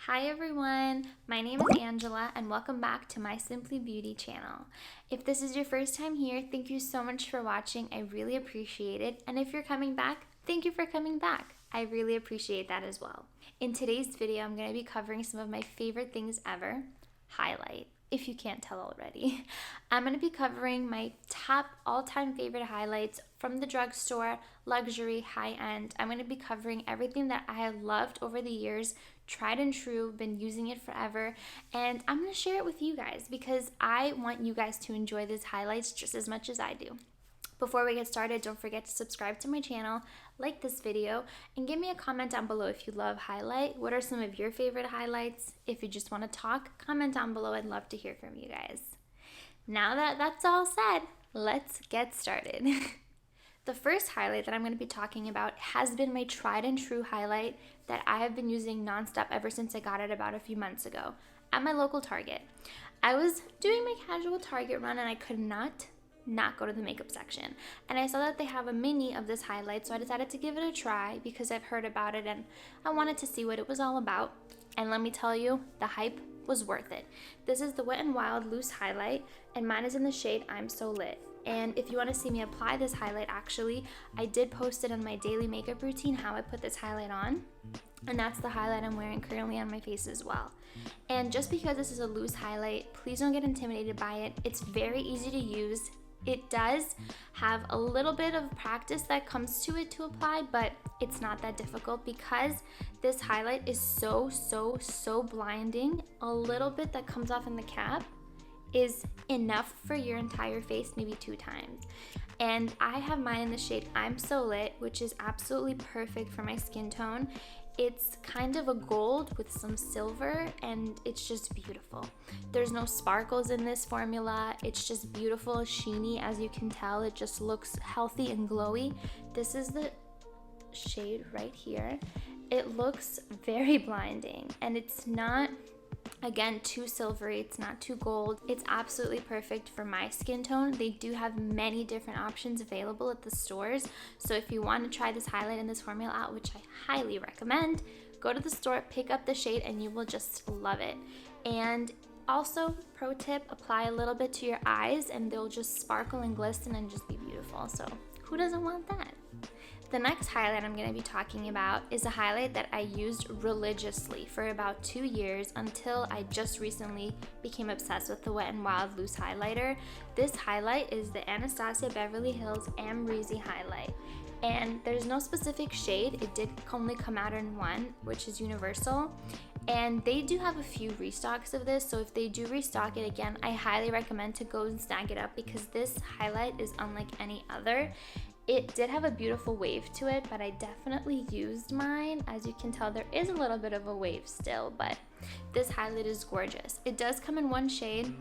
Hi everyone, my name is Angela and welcome back to my Simply Beauty channel. If this is your first time here, thank you so much for watching. I really appreciate it. And if you're coming back, thank you for coming back. I really appreciate that as well. In today's video, I'm going to be covering some of my favorite things ever, highlight, if you can't tell already. I'm going to be covering my top all-time favorite highlights from the drugstore, luxury, high-end. I'm going to be covering everything that I have loved over the years, tried and true, been using it forever, and I'm going to share it with you guys because I want you guys to enjoy these highlights just as much as I do. Before we get started, don't forget to subscribe to my channel, like this video, and give me a comment down below if you love highlight. What are some of your favorite highlights? If you just want to talk, comment down below. I'd love to hear from you guys. Now that that's all said, let's get started. The first highlight that I'm going to be talking about has been my tried and true highlight that I have been using nonstop ever since I got it about a few months ago at my local Target. I was doing my casual Target run and I could not go to the makeup section. And I saw that they have a mini of this highlight, so I decided to give it a try because I've heard about it and I wanted to see what it was all about. And let me tell you, the hype was worth it. This is the Wet n Wild Loose Highlight and mine is in the shade I'm So Lit. And if you want to see me apply this highlight, actually, I did post it on my daily makeup routine, how I put this highlight on. And that's the highlight I'm wearing currently on my face as well. And just because this is a loose highlight, please don't get intimidated by it. It's very easy to use. It does have a little bit of practice that comes to it to apply, but it's not that difficult because this highlight is so blinding. A little bit that comes off in the cap is enough for your entire face, maybe 2 times. And I have mine in the shade I'm So Lit, which is absolutely perfect for my skin tone. It's kind of a gold with some silver and it's just beautiful. There's no sparkles in this formula. It's just beautiful, sheeny, as you can tell. It just looks healthy and glowy. This is the shade right here. It looks very blinding and it's not, again, too silvery, it's not too gold. It's absolutely perfect for my skin tone. They do have many different options available at the stores. So if you want to try this highlight in this formula out, which I highly recommend, go to the store, pick up the shade, and you will just love it. And also, pro tip, apply a little bit to your eyes and they'll just sparkle and glisten and just be beautiful. So who doesn't want that? The next highlight I'm going to be talking about is a highlight that I used religiously for about 2 years until I just recently became obsessed with the Wet n Wild Loose Highlighter. This highlight is the Anastasia Beverly Hills Amrezy highlight. And there's no specific shade. It did only come out in one, which is universal. And they do have a few restocks of this, so if they do restock it again, I highly recommend to go and snag it up because this highlight is unlike any other. It did have a beautiful wave to it, but I definitely used mine. As you can tell, there is a little bit of a wave still, but this highlight is gorgeous. It does come in one shade,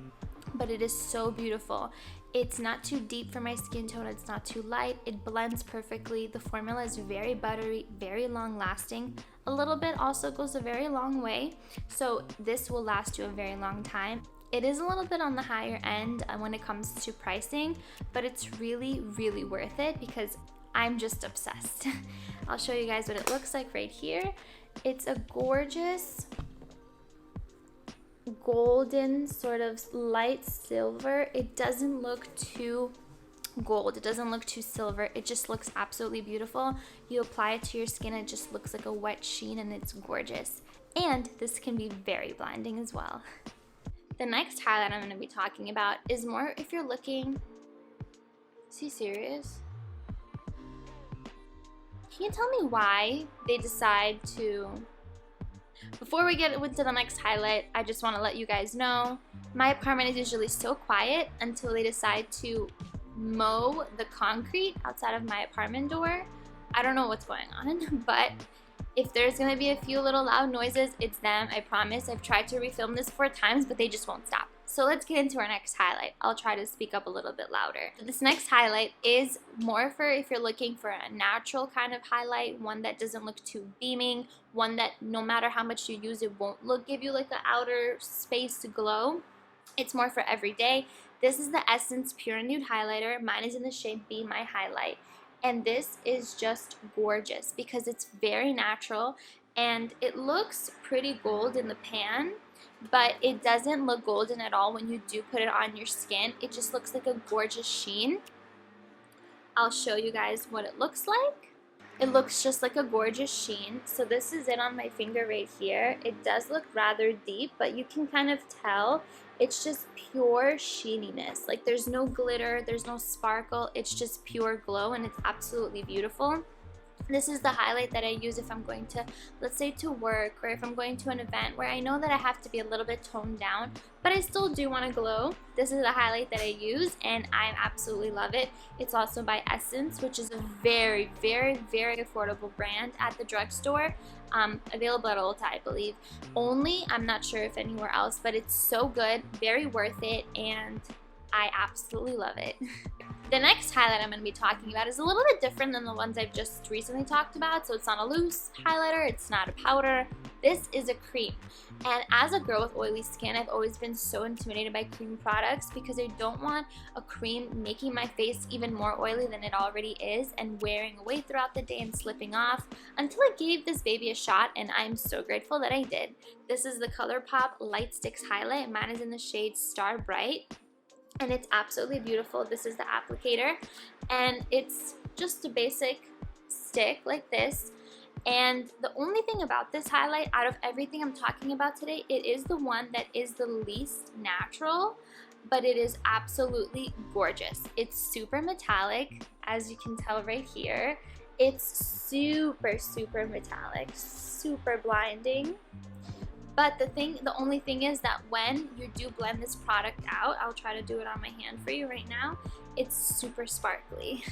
but it is so beautiful. It's not too deep for my skin tone, it's not too light, it blends perfectly. The formula is very buttery, very long lasting. A little bit also goes a very long way, so this will last you a very long time. It is a little bit on the higher end when it comes to pricing, but it's really worth it because I'm just obsessed. I'll show you guys what it looks like right here. It's a gorgeous golden sort of light silver. It doesn't look too gold, it doesn't look too silver, it just looks absolutely beautiful. You apply it to your skin, it just looks like a wet sheen and it's gorgeous. And this can be very blinding as well. The next highlight I'm going to be talking about is more if you're looking... Is he serious? Can you tell me why they decide to... Before we get into the next highlight, I just want to let you guys know my apartment is usually so quiet until they decide to mow the concrete outside of my apartment door. I don't know what's going on, but if there's going to be a few little loud noises, it's them, I promise. I've tried to refilm this 4 times, but they just won't stop. So let's get into our next highlight. I'll try to speak up a little bit louder. This next highlight is more for if you're looking for a natural kind of highlight, one that doesn't look too beaming, one that no matter how much you use, it won't give you like an outer space glow. It's more for every day. This is the Essence Pure Nude Highlighter. Mine is in the shade Be My Highlight. And this is just gorgeous because it's very natural. and it looks pretty gold in the pan, but it doesn't look golden at all when you do put it on your skin. It just looks like a gorgeous sheen. I'll show you guys what it looks like. It looks just like a gorgeous sheen. So this is it on my finger right here. It does look rather deep, but you can kind of tell it's just pure sheeniness. Like there's no glitter, there's no sparkle, it's just pure glow, and it's absolutely beautiful. This is the highlight that I use if I'm going to, let's say, to work, or if I'm going to an event where I know that I have to be a little bit toned down, but I still do want to glow. This is the highlight that I use, and I absolutely love it. It's also by Essence, which is a very, very, very affordable brand at the drugstore. Available at Ulta, I believe. Only, I'm not sure if anywhere else, but it's so good, very worth it, and I absolutely love it. The next highlight I'm going to be talking about is a little bit different than the ones I've just recently talked about. So it's not a loose highlighter, it's not a powder. This is a cream. And as a girl with oily skin, I've always been so intimidated by cream products because I don't want a cream making my face even more oily than it already is and wearing away throughout the day and slipping off, until I gave this baby a shot, and I'm so grateful that I did. This is the ColourPop Light Sticks highlight. Mine is in the shade Star Bright, and it's absolutely beautiful. This is the applicator, and it's just a basic stick like this. And the only thing about this highlight, out of everything I'm talking about today, it is the one that is the least natural, but it is absolutely gorgeous. It's super metallic, as you can tell right here. It's super, super metallic, super blinding. But the only thing is that when you do blend this product out, I'll try to do it on my hand for you right now, it's super sparkly.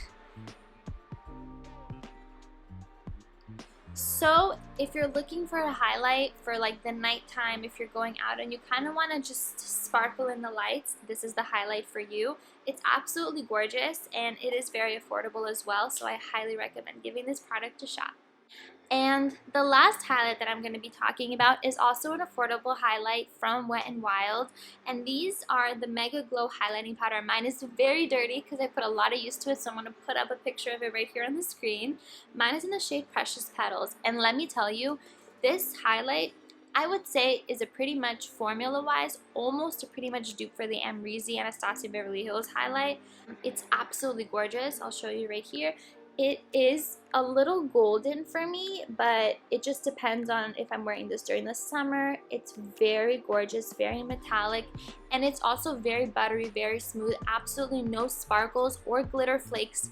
So if you're looking for a highlight for like the nighttime, if you're going out and you kind of want to just sparkle in the lights, this is the highlight for you. It's absolutely gorgeous, and it is very affordable as well, so I highly recommend giving this product a shot. And the last highlight that I'm going to be talking about is also an affordable highlight from Wet n Wild, and these are the Mega Glow Highlighting Powder. Mine is very dirty because I put a lot of use to it, so I'm going to put up a picture of it right here on the screen. Mine is in the shade Precious Petals, and let me tell you, this highlight, I would say, is a pretty much formula-wise, almost a pretty much dupe for the Amrezy Anastasia Beverly Hills highlight. It's absolutely gorgeous. I'll show you right here. It is a little golden for me, but it just depends on if I'm wearing this during the summer. It's very gorgeous, very metallic, and it's also very buttery, very smooth, absolutely no sparkles or glitter flakes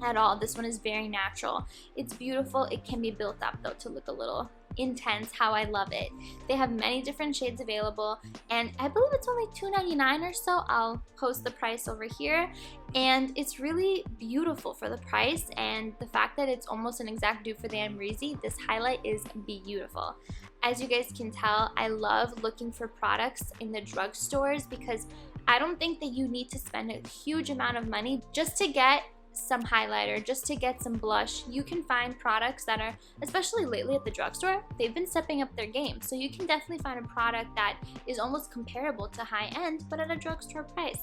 at all. This one is very natural. It's beautiful. It can be built up though to look a little intense, how I love it. They have many different shades available, and I believe it's only $2.99 or so. I'll post the price over here, and it's really beautiful for the price, and the fact that it's almost an exact dupe for the Amrezy. This highlight is beautiful. As you guys can tell, I love looking for products in the drugstores because I don't think that you need to spend a huge amount of money just to get some highlighter, just to get some blush. You can find products that are, especially lately at the drugstore, they've been stepping up their game. So you can definitely find a product that is almost comparable to high end, but at a drugstore price.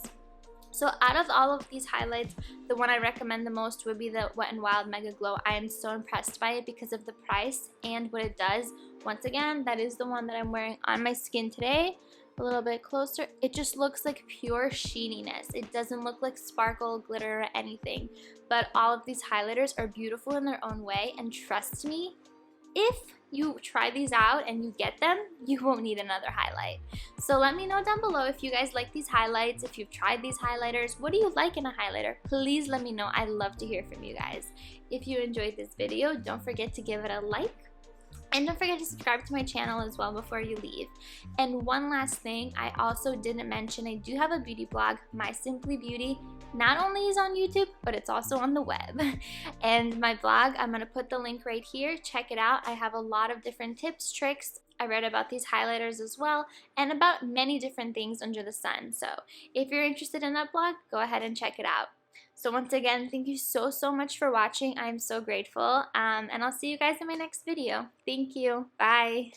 So out of all of these highlights, the one I recommend the most would be the Wet n Wild Mega Glow. I am so impressed by it because of the price and what it does. Once again, that is the one that I'm wearing on my skin today. A little bit closer, it just looks like pure sheeniness. It doesn't look like sparkle, glitter, or anything. But all of these highlighters are beautiful in their own way, and trust me, if you try these out and you get them, you won't need another highlight. So let me know down below if you guys like these highlights, if you've tried these highlighters. What do you like in a highlighter? Please let me know. I'd love to hear from you guys. If you enjoyed this video, don't forget to give it a like. And don't forget to subscribe to my channel as well before you leave. And one last thing, I also didn't mention, I do have a beauty blog, My Simply Beauty. Not only is on YouTube, but it's also on the web. And my blog, I'm going to put the link right here. Check it out. I have a lot of different tips, tricks. I read about these highlighters as well, and about many different things under the sun. So if you're interested in that blog, go ahead and check it out. So once again, thank you so much for watching. I'm so grateful, and I'll see you guys in my next video. Thank you. Bye.